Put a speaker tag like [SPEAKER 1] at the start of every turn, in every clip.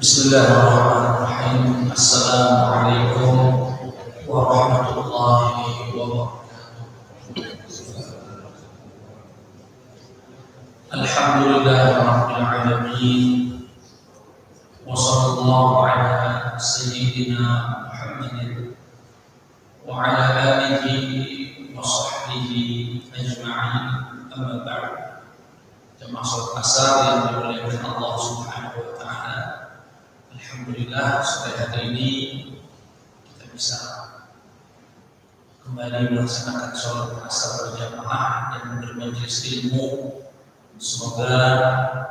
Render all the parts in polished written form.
[SPEAKER 1] Bismillahirrahmanirrahim. Assalamualaikum warahmatullahi wabarakatuh. Alhamdulillahirabbil alamin. Wa sallallahu ala sayyidina Muhammadin wa ala alihi wa sahbihi ajma'in. Amma ba'd. Jemaah salat asar yang dimuliakan Allah Subhanahu wa taala. Alhamdulillah sore hari ini kita bisa kembali melaksanakan sholat asar berjamaah dan bermajelis ilmu. Semoga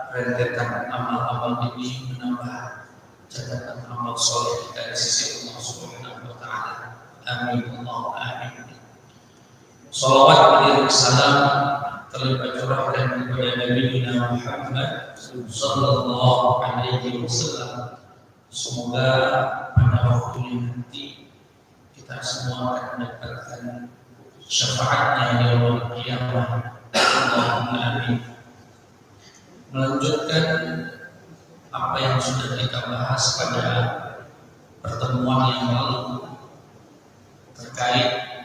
[SPEAKER 1] rentetan amal-amal ini menambah catatan amal soleh kita di sisi Allah Subhanahu wa taala. Amin Allahumma amin. Shalawat dan salam terlibat curahkan kepada Nabi Muhammad sallallahu alaihi wasallam. Semoga pada waktunya nanti kita semua akan mendapatkan syafaatnya di yaumul qiyamah. Allahumma amin. Melanjutkan apa yang sudah kita bahas pada pertemuan yang lalu terkait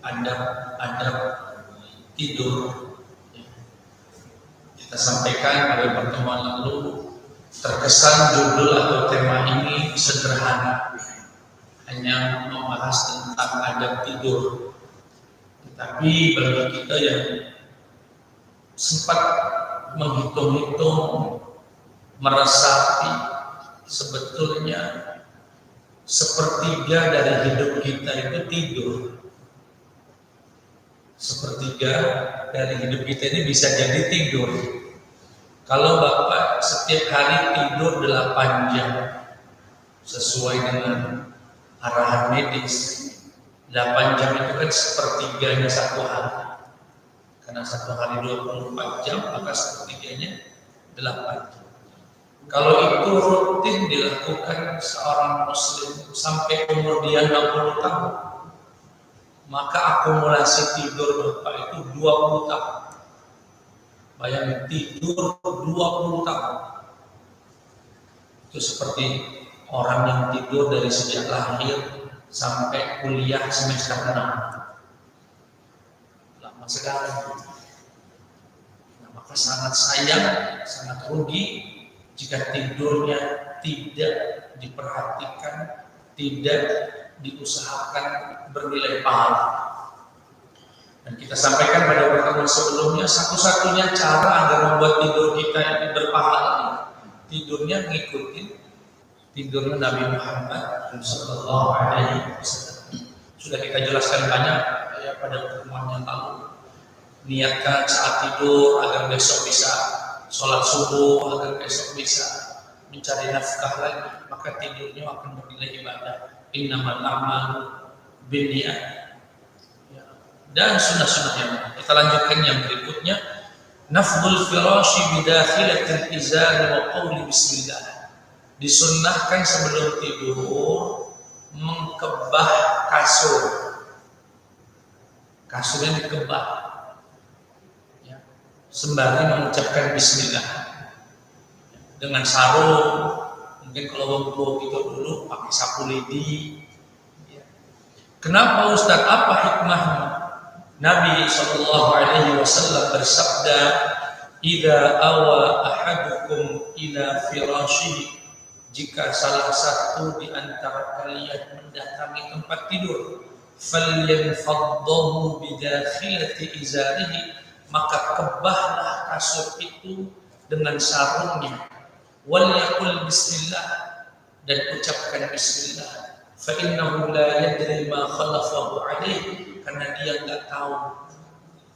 [SPEAKER 1] adab-adab tidur. Kita sampaikan pada pertemuan lalu, terkesan judul atau tema ini sederhana, hanya membahas tentang adab tidur. Tetapi bagi kita yang sempat menghitung-hitung, meresapi, sebetulnya sepertiga dari hidup kita itu tidur. Sepertiga dari hidup kita ini bisa jadi tidur. Kalau Bapak setiap hari tidur 8 jam sesuai dengan arahan medis, 8 jam itu kan sepertiganya satu hari. Karena satu hari 24 jam, maka sepertiganya 8 jam. Kalau itu rutin dilakukan seorang muslim sampai umur dia 60 tahun, maka akumulasi tidur Bapak itu 20 tahun. Bayangin, tidur 20 tahun. Itu seperti orang yang tidur dari sejak lahir sampai kuliah semester 6. Lama sekali. Nah, maka sangat sayang, sangat rugi jika tidurnya tidak diperhatikan, tidak diusahakan bernilai pahala. Dan kita sampaikan pada pertemuan sebelumnya, satu-satunya cara agar membuat tidur kita ini berpahala, tidurnya mengikuti tidurnya Nabi Muhammad sallallahu alaihi wasallam. Sudah kita jelaskan banyak ya pada pertemuan yang lalu. Niatkan saat tidur agar besok bisa sholat subuh, agar besok bisa mencari nafkah lagi, maka tidurnya akan bernilai ibadah. Innamal a'malu binniyat. Dan sunnah-sunnah yang kita lanjutkan yang berikutnya, nafdul firashi bidakhilatil izari wa qawli bismillah. Disunnahkan sebelum tidur mengkebah kasur. Kasurnya dikebah ya, sembari mengucapkan bismillah. Dengan sarung, mungkin kalau waktu itu dulu pakai sapu lidi. Kenapa Ustaz? Apa hikmahnya? Nabi sallallahu alaihi wasallam bersabda, "Idza awa ahadukum ila firashihi," jika salah satu di antara kalian mendatangi tempat tidur, "falyanfaddahu bidakhilati izarihi," maka kebahlah kasur itu dengan sarungnya. "Wal yaqul bismillah," dan ucapkan bismillah. "Fa innahu la yadri ma khalafahu alaihi," karena dia nggak tahu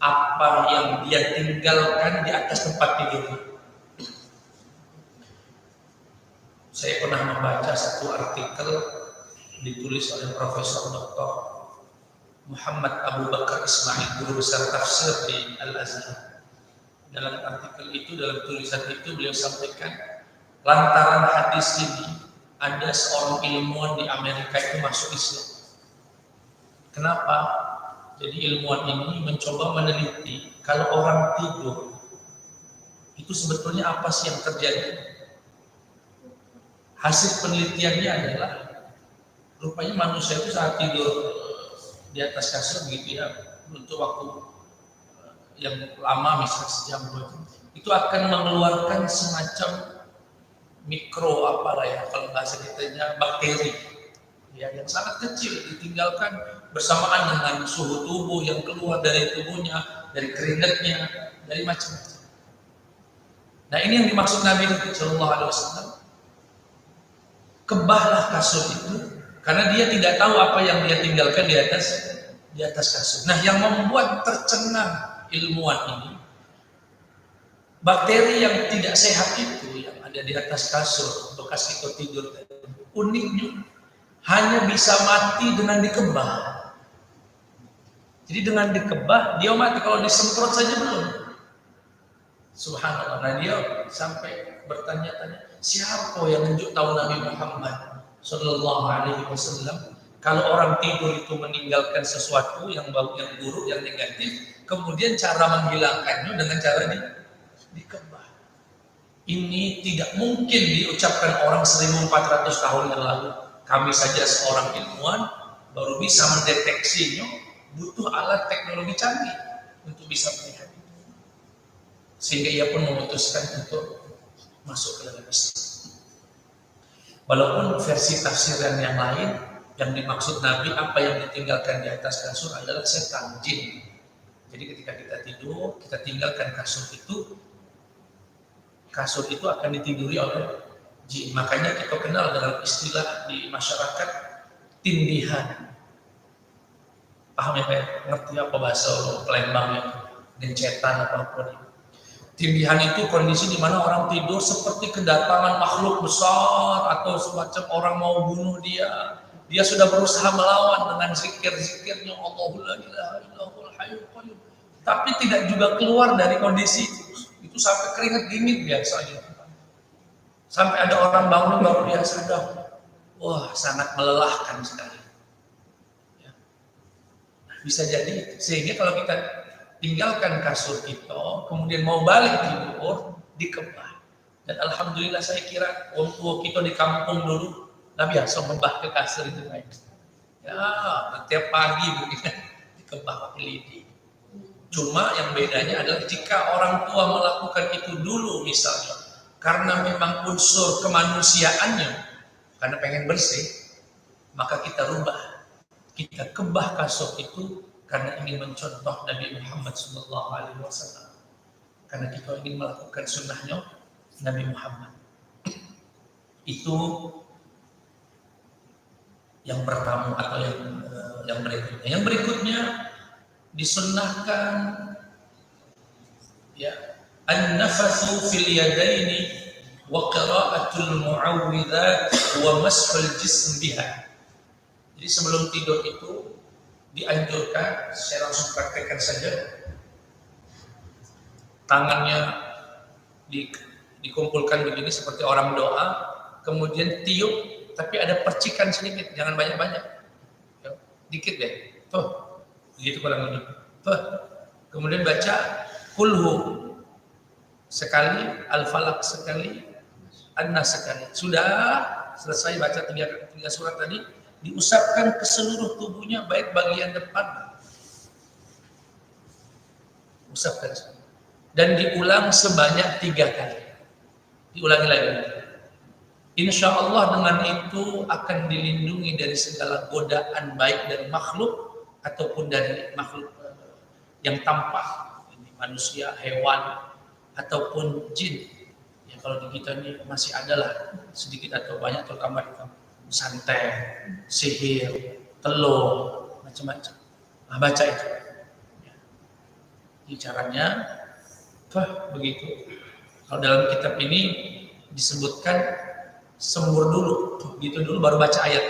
[SPEAKER 1] apa yang dia tinggalkan di atas tempat tidur. Saya pernah membaca satu artikel ditulis oleh Profesor Dr. Muhammad Abu Bakar Ismail, guru besar tafsir di Al-Azhar. Dalam artikel itu, dalam tulisan itu beliau sampaikan, lantaran hadis ini ada seorang ilmuwan di Amerika itu masuk Islam. Kenapa? Jadi ilmuwan ini mencoba meneliti kalau orang tidur itu sebetulnya apa sih yang terjadi. Hasil penelitiannya adalah rupanya manusia itu saat tidur di atas kasur begitu ya, untuk waktu yang lama misalnya sejam 2 jam, itu akan mengeluarkan semacam mikro apalah ya kalau bahasa kitanya bakteri ya, yang sangat kecil ditinggalkan bersamaan dengan suhu tubuh yang keluar dari tubuhnya, dari keringatnya, dari macam-macam. Nah ini yang dimaksud Nabi Shallallahu Alaihi Wasallam, kebahlah kasur itu karena dia tidak tahu apa yang dia tinggalkan di atas kasur. Nah yang membuat tercengang ilmuwan ini, bakteri yang tidak sehat itu yang ada di atas kasur bekas kita tidur, uniknya hanya bisa mati dengan dikebah. Jadi dengan dikebah dia mati, kalau disemprot saja belum. Subhanallah. Nah dia sampai bertanya-tanya, siapa yang menunjuk tahu Nabi Muhammad Sallallahu Alaihi Wasallam kalau orang tidur itu meninggalkan sesuatu yang buruk, yang negatif, kemudian cara menghilangkannya dengan cara dikebah. Ini tidak mungkin diucapkan orang 1400 tahun yang lalu. Kami saja seorang ilmuwan baru bisa mendeteksinya, butuh alat teknologi canggih untuk bisa melihat. Sehingga ia pun memutuskan untuk masuk ke dalam Islam. Walaupun versi tafsiran yang lain, yang dimaksud Nabi apa yang ditinggalkan di atas kasur adalah setan, jin. Jadi ketika kita tidur, kita tinggalkan kasur itu akan ditiduri oleh jin. Makanya kita kenal dalam istilah di masyarakat tindihan. Paham ya, ngerti apa bahasa Palembang ya, gencetan apapun. Tindihan itu kondisi di mana orang tidur seperti kedatangan makhluk besar atau semacam orang mau bunuh dia. Dia sudah berusaha melawan dengan zikir-zikirnya, Allahul la ilaha illallahul hayyul qayyum, tapi tidak juga keluar dari kondisi itu sampai keringat dingin biasanya. Sampai ada orang bangun baru dia sadar, wah sangat melelahkan sekali. Ya. Nah, bisa jadi sehingga kalau kita tinggalkan kasur kita, kemudian mau balik tidur, dikebah. Dan alhamdulillah saya kira orang tua kita di kampung dulu nggak biasa membah ke kasur itu baik. Ya, setiap pagi begitu dikebah pakai lidi. Cuma yang bedanya adalah jika orang tua melakukan itu dulu misalnya, karena memang unsur kemanusiaannya, karena pengen bersih, maka kita rubah, kita kebah kasur itu karena ingin mencontoh Nabi Muhammad SAW, karena kita ingin melakukan sunnahnya Nabi Muhammad. Itu yang pertama atau yang berikutnya. Yang berikutnya disunnahkan ya an-nafathu fil yadaini wa qira'atul mu'awwidzat wa mashul jism biha. Jadi sebelum tidur itu dianjurkan, saya langsung praktekkan saja, tangannya dikumpulkan begini seperti orang doa, kemudian tiup, tapi ada percikan sedikit, jangan banyak-banyak, ya, dikit deh, tuh, begitu kurang lebih, tuh, kemudian baca kulhu sekali, al-falaq sekali, an-nas sekali. Sudah selesai baca tiga surat tadi, diusapkan ke seluruh tubuhnya, baik bagian depan, usapkan, dan diulang sebanyak 3 kali. Diulangi lagi. Insya Allah dengan itu akan dilindungi dari segala godaan, baik dari makhluk ataupun dari makhluk yang tampak, manusia, hewan, ataupun jin. Ya, kalau di kita ini masih adalah sedikit atau banyak terutama di kampung. Santet, sihir, telur, macam-macam. Nah, baca itu. Ya. Ini caranya, begitu. Kalau dalam kitab ini disebutkan sembur dulu, gitu dulu baru baca ayat.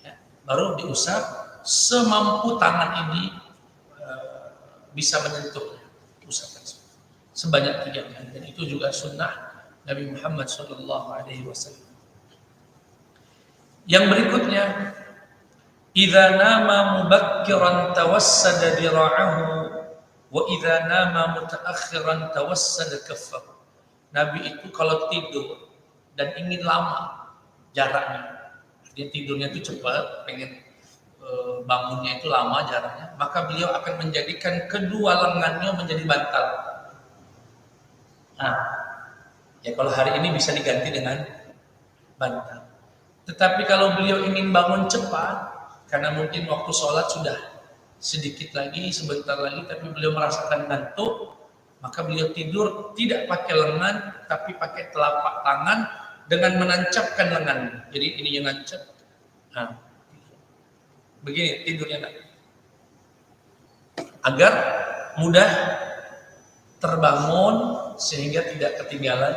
[SPEAKER 1] Ya. Baru diusap semampu tangan ini bisa menyentuh, usapkan sebanyak 3 kali. Dan itu juga sunnah Nabi Muhammad SAW. Yang berikutnya, idza nama mubakkiran tawassada dira'ahu wa idza nama mutaakhiran tawassada kaffahu. Nabi itu kalau tidur dan ingin lama, jaraknya. Dia tidurnya itu cepat, pengen bangunnya itu lama jaraknya, maka beliau akan menjadikan kedua lengannya menjadi bantal. Nah, ya kalau hari ini bisa diganti dengan bantal. Tetapi kalau beliau ingin bangun cepat, karena mungkin waktu sholat sudah sedikit lagi, sebentar lagi, tapi beliau merasakan ngantuk, maka beliau tidur tidak pakai lengan, tapi pakai telapak tangan dengan menancapkan lengan. Jadi ini yang nancap. Nah, begini tidurnya kan, agar mudah terbangun sehingga tidak ketinggalan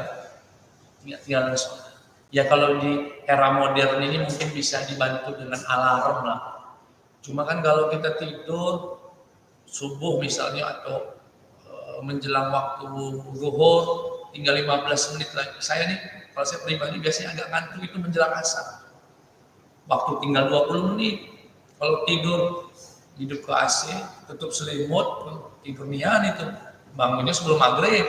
[SPEAKER 1] sholat. Ya kalau di era modern ini mungkin bisa dibantu dengan alarm lah. Cuma kan kalau kita tidur subuh misalnya atau menjelang waktu zuhur tinggal 15 menit lagi. Saya nih, kalau saya pribadi biasanya agak ngantuk itu menjelang asar. Waktu tinggal 20 menit. Kalau tidur hidup ke AC, tutup selimut, tidur nian itu. Bangunnya sebelum maghrib.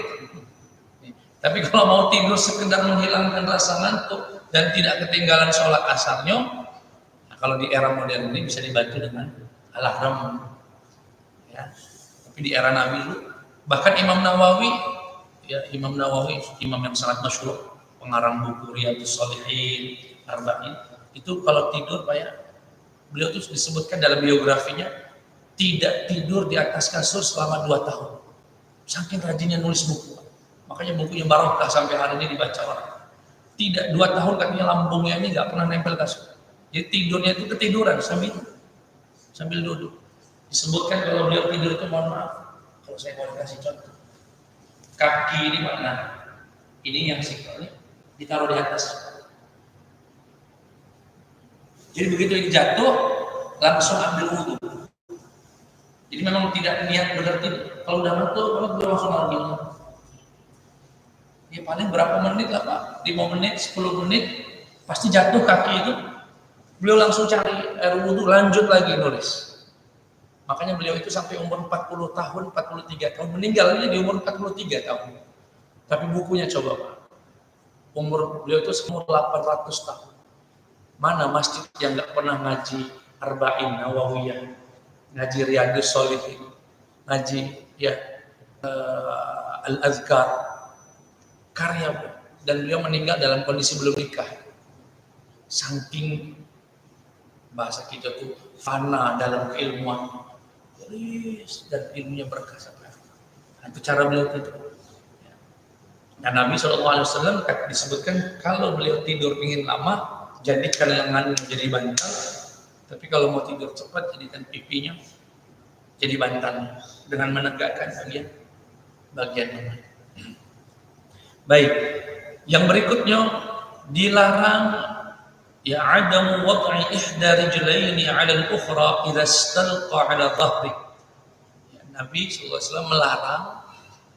[SPEAKER 1] Tapi kalau mau tidur sekedar menghilangkan rasa ngantuk dan tidak ketinggalan sholat asarnya, nah kalau di era modern ini bisa dibantu dengan alarm. Ya. Tapi di era Nabi dulu, bahkan Imam Nawawi, imam yang sangat masyhur, pengarang buku Riyadhus Shalihin, Arba'in, itu kalau tidur Pak ya, beliau itu disebutkan dalam biografinya tidak tidur di atas kasur selama 2 tahun. Saking rajinnya nulis buku. Makanya bukunya barokah sampai hari ini dibaca orang. Tidak 2 tahun katanya lambungnya ini nggak pernah nempel kasur. Jadi tidurnya itu ketiduran sambil duduk. Disebutkan kalau beliau tidur itu, mohon maaf, kalau saya boleh kasih contoh, kaki ini mana? Ini yang sikalnya ditaruh di atas. Jadi begitu ini jatuh, langsung ambil wudhu. Jadi memang tidak niat berarti kalau udah ngantuk, kalau beliau langsung ambil. Ya paling berapa menit lah Pak, 5 menit, 10 menit, pasti jatuh kaki itu. Beliau langsung cari air wudhu, lanjut lagi nulis. Makanya beliau itu sampai umur 40 tahun, 43 tahun, meninggalnya di umur 43 tahun. Tapi bukunya coba Pak, umur beliau itu umur 800 tahun. Mana masjid yang nggak pernah ngaji Arba'in Nawawiyah, ngaji Riyadhus Shalihin, ngaji ya Al-Azkar, karya. Dan beliau meninggal dalam kondisi belum nikah. Saking bahasa kita tuh fana dalam keilmuan, dan ilmunya berkah sampai. Nah, itu cara beliau tidur. Dan Nabi SAW disebutkan kalau beliau tidur ingin lama, jadikan lengan menjadi bantal. Tapi kalau mau tidur cepat, jadikan pipinya jadi bantal dengan menegakkan bagian lengan. Baik, yang berikutnya dilarang ya adamu wad'i ihda rijlaini 'ala al-ukhra idza istalqa 'ala dhahri. Ya, Nabi SAW melarang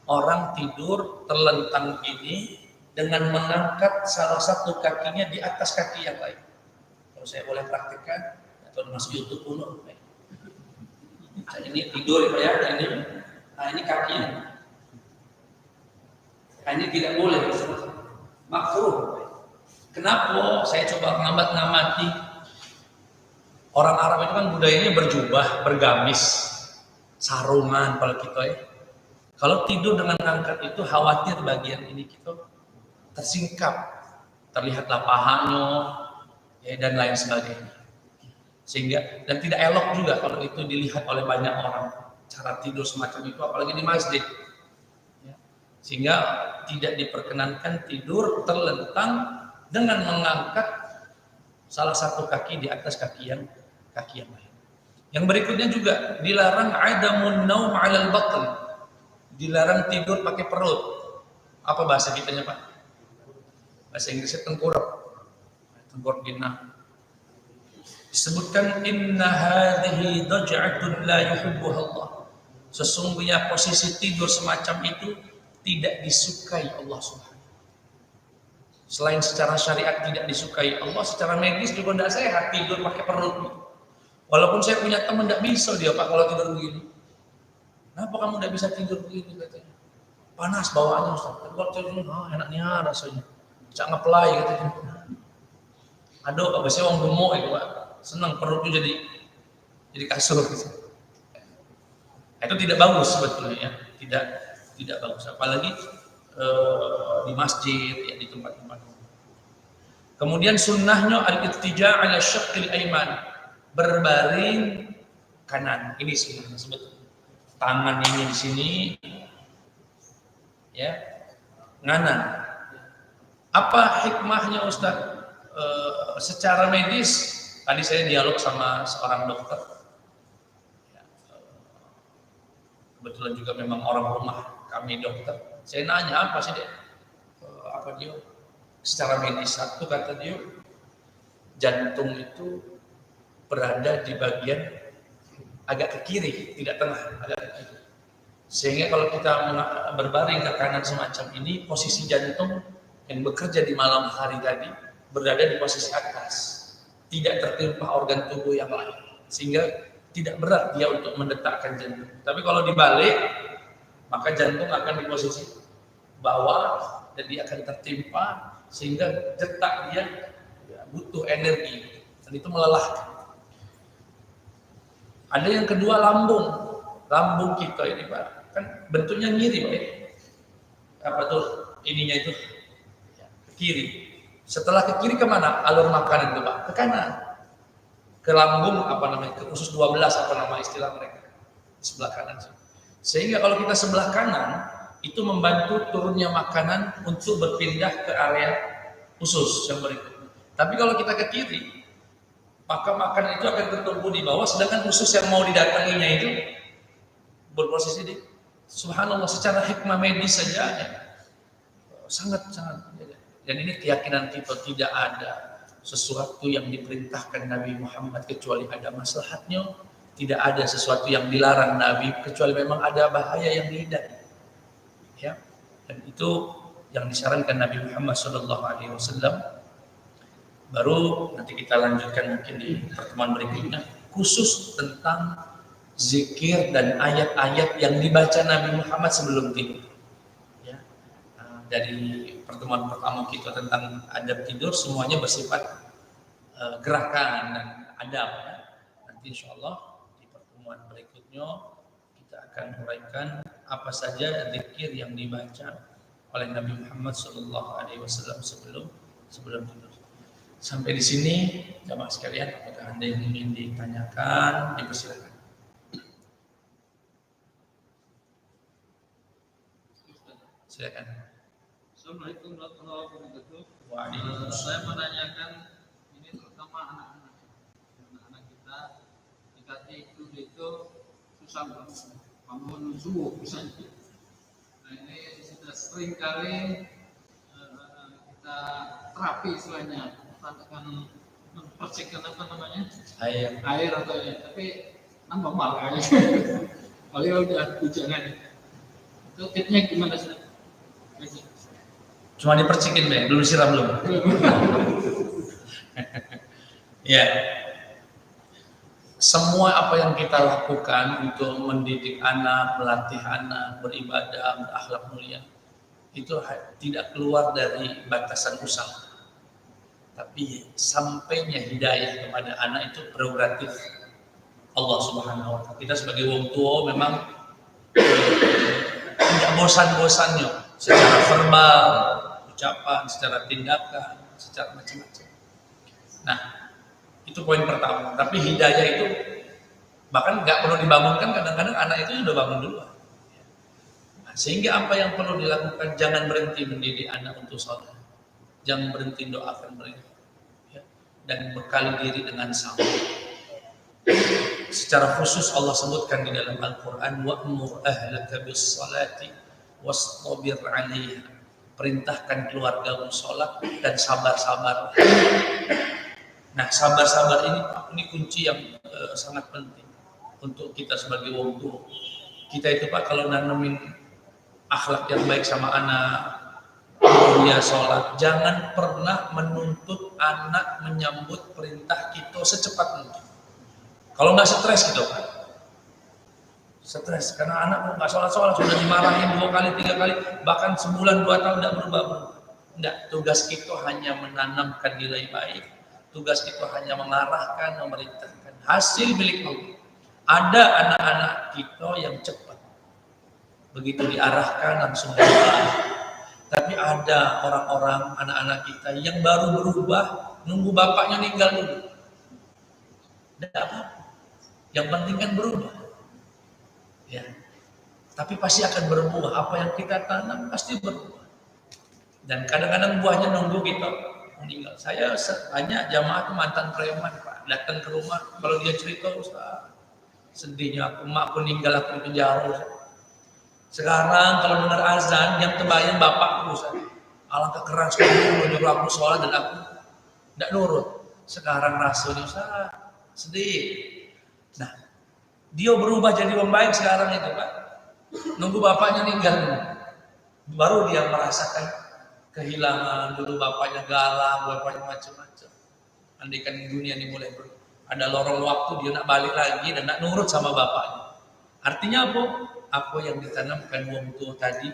[SPEAKER 1] orang tidur terlentang ini dengan mengangkat salah satu kakinya di atas kaki yang lain. Kalau saya boleh praktikkan atau masuk YouTube dulu. Nah, ini tidur ya, ini kakinya. Nah, ini tidak boleh, makruh. Kenapa? Saya coba ngamati. Orang Arab itu kan budayanya berjubah, bergamis, sarungan kalau kita ya. Kalau tidur dengan angkat itu khawatir bagian ini kita tersingkap, terlihatlah pahanya ya, dan lain sebagainya. Sehingga dan tidak elok juga kalau itu dilihat oleh banyak orang cara tidur semacam itu, apalagi di masjid. Ya. Sehingga tidak diperkenankan tidur terlentang dengan mengangkat salah satu kaki di atas kaki yang lain. Yang berikutnya juga dilarang adamun naum 'alal batn. Dilarang tidur pakai perut. Apa bahasa kitanya Pak? Bahasa Inggrisnya tengkurap. Tengkurap gina. Disebutkan inna hadhihi daj'atun la yuhibbuha Allah. Sesungguhnya posisi tidur semacam itu tidak disukai Allah Subhanahu. Selain secara syariat tidak disukai Allah, secara medis juga tidak sehat tidur pakai perut. Walaupun saya punya teman tidak bisa dia Pak kalau tidur begini. Kenapa kamu tidak bisa tidur begini katanya? Panas bawaannya Ustaz. Kalau tidur enaknya rasanya. Cak ngeplay katanya. Aduh, biasanya orang gemuk itu Pak, senang perutnya jadi kasur gitu. Itu tidak bagus sebetulnya ya, tidak bagus, apalagi di masjid ya, di tempat-tempat. Kemudian sunnahnya al-ittija' ala syaqqil aiman, berbaring kanan. Ini sunnahnya sebetulnya. Tangan ini di sini ya, nganan. Apa hikmahnya Ustaz? Secara medis, tadi saya dialog sama seorang dokter. Kebetulan juga memang orang rumah kami dokter. Saya nanya apa sih dek? Apa dia? Secara medis, satu kata dia, jantung itu berada di bagian agak ke kiri, tidak tengah, agak ke kiri. Sehingga kalau kita berbaring ke kanan semacam ini, posisi jantung yang bekerja di malam hari tadi berada di posisi atas, tidak tertimpa organ tubuh yang lain, sehingga tidak berat dia untuk mendetakkan jantung. Tapi kalau dibalik, maka jantung akan di posisi bawah dan dia akan tertimpa, sehingga detak dia butuh energi dan itu melelahkan. Ada yang kedua lambung kita ini Pak, kan bentuknya ngiri Pak. Apa tuh ininya itu ke kiri. Setelah ke kiri kemana? Alur makanan itu Pak, ke kanan. Ke lambung apa namanya? Ke usus 12 apa nama istilah mereka? Sebelah kanan. Sehingga kalau kita sebelah kanan itu membantu turunnya makanan untuk berpindah ke area usus yang berikutnya. Tapi kalau kita ke kiri, maka makanan itu akan tertumpu di bawah, sedangkan usus yang mau didatanginya itu berposisi di, subhanallah, secara hikmah medis saja ya, sangat. Dan ini keyakinan kita, tidak ada sesuatu yang diperintahkan Nabi Muhammad kecuali ada maslahatnya, tidak ada sesuatu yang dilarang Nabi kecuali memang ada bahaya yang dihindari. Ya, dan itu yang disarankan Nabi Muhammad SAW. Baru nanti kita lanjutkan mungkin di pertemuan berikutnya khusus tentang zikir dan ayat-ayat yang dibaca Nabi Muhammad sebelum tidur. Ya, dari pertemuan pertama kita tentang adab tidur semuanya bersifat gerakan dan adab. Ya. Nanti insya Allah di pertemuan berikutnya kita akan uraikan apa saja zikir yang dibaca oleh Nabi Muhammad SAW sebelum tidur. Sampai di sini, jamaah sekalian, apakah ada yang ingin ditanyakan, dipersilakan. Silakan.
[SPEAKER 2] Assalamualaikum warahmatullahi wabarakatuh.
[SPEAKER 1] Waalaikumsalam.
[SPEAKER 2] Saya menanyakan ini terutama anak-anak kita ketika tidur itu susah bangun subuh misalnya. Nah ini sudah sering kali kita terapi istilahnya. Akan mempercekkan apa namanya air atau ya, tapi nambah malah kalau udah hujanan itu kitnya gimana sih?
[SPEAKER 1] Cuma dipercikin deh, belum siram belum. Ya, semua apa yang kita lakukan untuk mendidik anak, melatih anak, beribadah, berakhlak mulia, itu tidak keluar dari batasan usaha. Tapi sampainya hidayah kepada anak itu prerogatif Allah Subhanahu wa Ta'ala. Kita sebagai wong tua memang tidak bosan-bosannya secara verbal, ucapan, secara tindakan, secara macam-macam. Nah, itu poin pertama. Tapi hidayah itu bahkan nggak perlu dibangunkan, kadang-kadang anak itu sudah bangun duluan. Nah, sehingga apa yang perlu dilakukan, jangan berhenti mendidik anak untuk sholat. Jangan berhenti doakan mereka ya, dan bekali diri dengan sabar. Secara khusus Allah sebutkan di dalam Al-Quran, wa'mur ahlaka bis salati wastabir 'alaiha. Perintahkan keluargamu sholat dan sabar-sabar. Nah, sabar-sabar ini kunci yang sangat penting untuk kita sebagai wong tua. Kita itu Pak, kalau nanemin akhlak yang baik sama anak, dia sholat, jangan pernah menuntut anak menyambut perintah kita secepat mungkin. Kalau nggak stres gitu kan, stres karena anak nggak sholat sudah dimarahin 2 kali 3 kali, bahkan sebulan 2 tahun tidak berubah. Enggak, tugas kita hanya menanamkan nilai baik, Tugas kita hanya mengarahkan, memerintahkan. Hasil milik Allah. Ada anak-anak kita yang cepat. Begitu diarahkan langsung berubah. Tapi ada orang-orang, anak-anak kita yang baru berubah, nunggu bapaknya meninggal dulu. Tidak apa-apa. Yang penting kan berubah. Ya. Tapi pasti akan berbuah. Apa yang kita tanam pasti berbuah. Dan kadang-kadang buahnya nunggu kita meninggal. Saya banyak jamaah itu mantan preman, Pak. Datang ke rumah, kalau dia cerita, Ustaz, sedihnya emakku meninggal, aku di penjara. Sekarang kalau dengar azan, yang terbayang bapakku, Ustaz. Alangkah keras dulu nyuruh aku sholat dan aku tidak nurut. Sekarang rasanya, Ustaz, sedih. Nah, dia berubah jadi membaik sekarang itu, Pak. Nunggu bapaknya meninggal, baru dia merasakan kehilangan. Dulu bapaknya galak, bapaknya macam-macam. Andaikan dunia ini mulai ada lorong waktu, dia nak balik lagi dan nak nurut sama bapaknya. Artinya apa? Apa yang ditanamkan wong tua tadi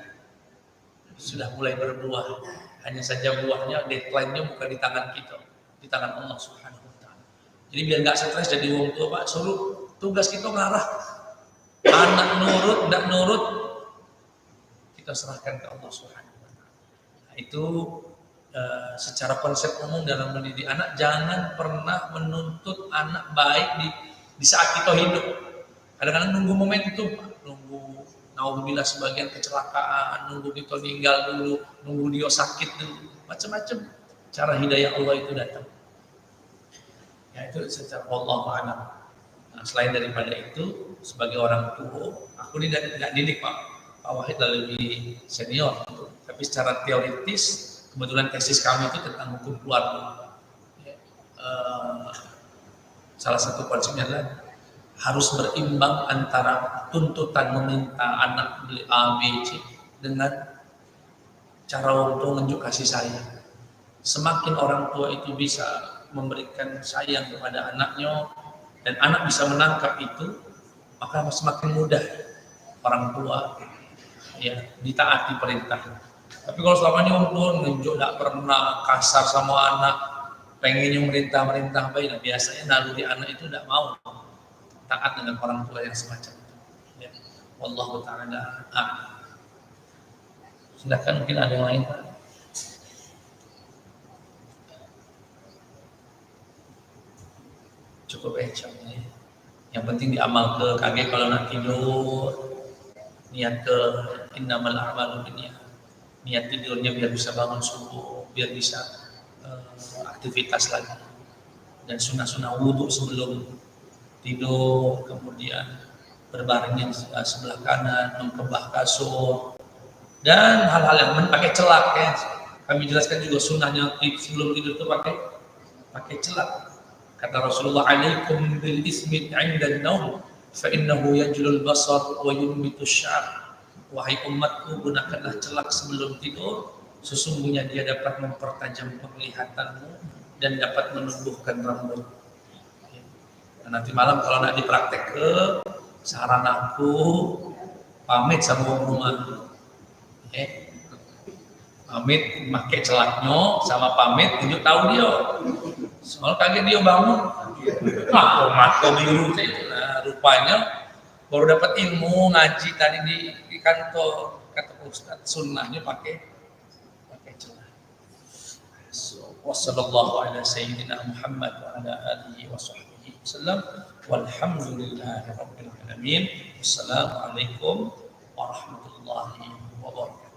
[SPEAKER 1] sudah mulai berbuah. Hanya saja buahnya, deadline-nya bukan di tangan kita, di tangan Allah Subhanahu wa Ta'ala. Jadi biar nggak stres jadi wong tua, Pak, suruh tugas kita ngarah. Anak nurut, tidak nurut, kita serahkan ke Allah Subhanahu wa Ta'ala. Nah, itu secara konsep umum dalam mendidik anak, jangan pernah menuntut anak baik di saat kita hidup. Kadang-kadang nunggu momentum, nunggu naudzubillah sebagian kecelakaan, nunggu kita meninggal dulu, nunggu dia sakit dulu, macam-macam cara hidayah Allah itu datang. Ya itu secara Allah a'lam. Nah, selain daripada itu, sebagai orang tua, aku ini tidak didik Pak Wahid lebih senior, tapi secara teoritis, kebetulan tesis kami itu tentang hukum keluarga. Salah satu konsepnya adalah harus berimbang antara tuntutan meminta anak beli A, B, C dengan cara orang tua menunjuk kasih sayang. Semakin orang tua itu bisa memberikan sayang kepada anaknya dan anak bisa menangkap itu, maka semakin mudah orang tua ya ditaati perintah. Tapi kalau selama ini orang tua menunjuk tidak pernah kasar sama anak, pengennya merintah baik, nah biasanya naluri anak itu tidak mau taat dengan orang tua yang semacam itu. Ya. Wallahu ta'ala a'lam. Silakan, mungkin ada yang lain Pak. Cukup ya. Yang penting diamal ke kaget kalau nak tidur, niat ke innamal a'malu binniyat. Niat tidurnya biar bisa bangun subuh, biar bisa aktivitas lagi. Dan sunnah-sunnah wudhu sebelum tidur, kemudian berbaring sebelah kanan, mengkebah kasur, dan hal-hal yang pakai celak ya. Kami jelaskan juga sunnahnya sebelum tidur itu pakai celak. Kata Rasulullah, alaikum bil ismi 'inda an-naum fa innahu yajlul basar wa yunbitu syar. Wahai umatku, gunakanlah celak sebelum tidur, sesungguhnya dia dapat mempertajam penglihatanmu dan dapat menumbuhkan rambut. Nah, nanti malam kalau nak dipraktek ke saran aku pamit sama rumah. Pamit pakai celaknya sama pamit tunjuk tahu dia. Soal kaget dia bangun, mata biru itu. Nah, rupanya baru dapat ilmu ngaji tadi di kantor, kata Ustaz, sunnahnya pakai celak. Wassallallahu ala sayyidina Muhammad wa ala alihi wa sahbihi wasallam walhamdulillahi rabbil alamin. Wassalamualaikum warahmatullahi wabarakatuh.